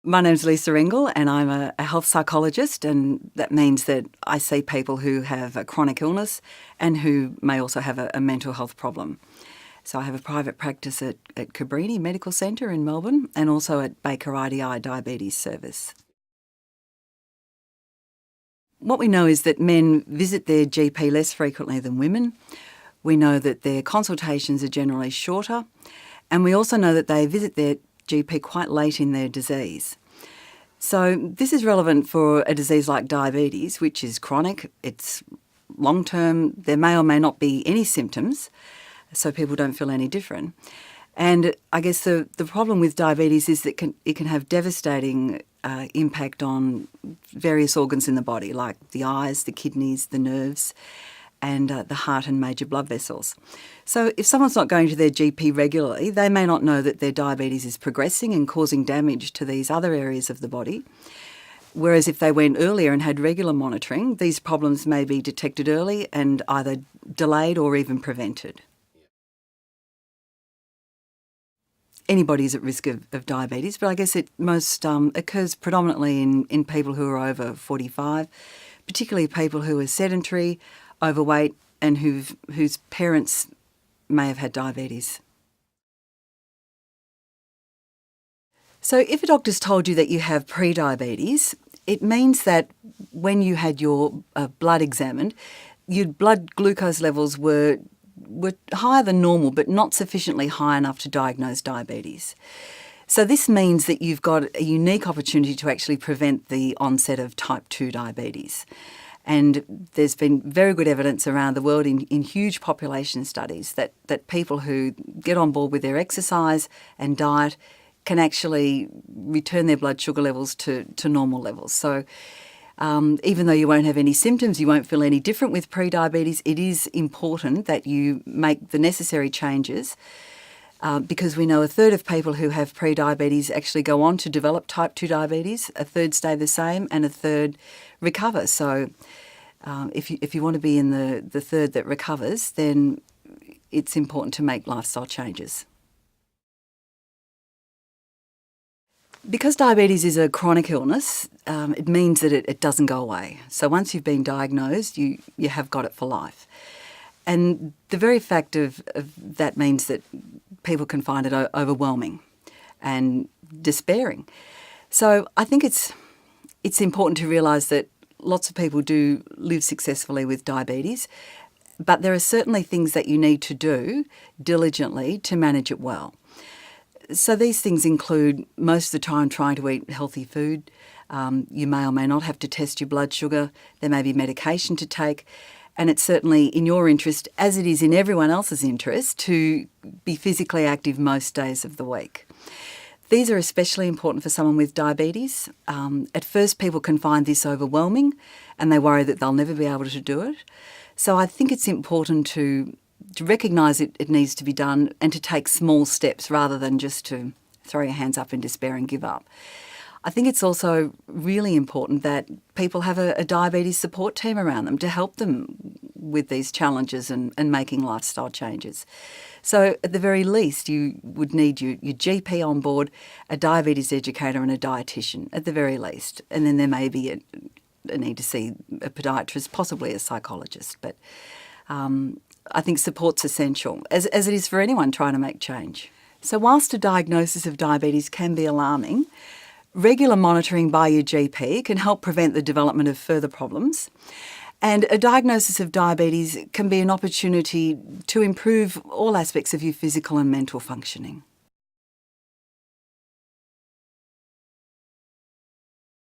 My name's Lisa Engel and I'm a health psychologist, and that means that I see people who have a chronic illness and who may also have a mental health problem. So I have a private practice at Cabrini Medical Centre in Melbourne and also at Baker IDI Diabetes Service. What we know is that men visit their GP less frequently than women. We know that their consultations are generally shorter, and we also know that they visit their GP quite late in their disease. So this is relevant for a disease like diabetes, which is chronic, it's long-term, there may or may not be any symptoms, so people don't feel any different. And I guess the problem with diabetes is that it can have devastating impact on various organs in the body, like the eyes, the kidneys, the nerves, and the heart and major blood vessels. So if someone's not going to their GP regularly, they may not know that their diabetes is progressing and causing damage to these other areas of the body. Whereas if they went earlier and had regular monitoring, these problems may be detected early and either delayed or even prevented. Anybody's at risk of diabetes, but I guess it most occurs predominantly in people who are over 45, particularly people who are sedentary, overweight, and whose parents may have had diabetes. So if a doctor's told you that you have pre-diabetes, it means that when you had your blood examined, your blood glucose levels were higher than normal, but not sufficiently high enough to diagnose diabetes. So this means that you've got a unique opportunity to actually prevent the onset of type 2 diabetes. And there's been very good evidence around the world in huge population studies that people who get on board with their exercise and diet can actually return their blood sugar levels to normal levels. So even though you won't have any symptoms, you won't feel any different with pre-diabetes, it is important that you make the necessary changes because we know a third of people who have pre-diabetes actually go on to develop type 2 diabetes, a third stay the same, and a third recover. So if you want to be in the third that recovers, then it's important to make lifestyle changes. Because diabetes is a chronic illness, it means that it doesn't go away. So once you've been diagnosed, you have got it for life. And the very fact of that means that people can find it overwhelming and despairing. So I think it's important to realise that lots of people do live successfully with diabetes, but there are certainly things that you need to do diligently to manage it well. So these things include most of the time trying to eat healthy food. You may or may not have to test your blood sugar. There may be medication to take. And it's certainly in your interest, as it is in everyone else's interest, to be physically active most days of the week. These are especially important for someone with diabetes. At first, people can find this overwhelming and they worry that they'll never be able to do it. So I think it's important to recognise it needs to be done and to take small steps rather than just to throw your hands up in despair and give up. I think it's also really important that people have a diabetes support team around them to help them with these challenges and making lifestyle changes. So at the very least, you would need your GP on board, a diabetes educator and a dietitian at the very least. And then there may be a need to see a podiatrist, possibly a psychologist. But I think support's essential, as it is for anyone trying to make change. So whilst a diagnosis of diabetes can be alarming, regular monitoring by your GP can help prevent the development of further problems. And a diagnosis of diabetes can be an opportunity to improve all aspects of your physical and mental functioning.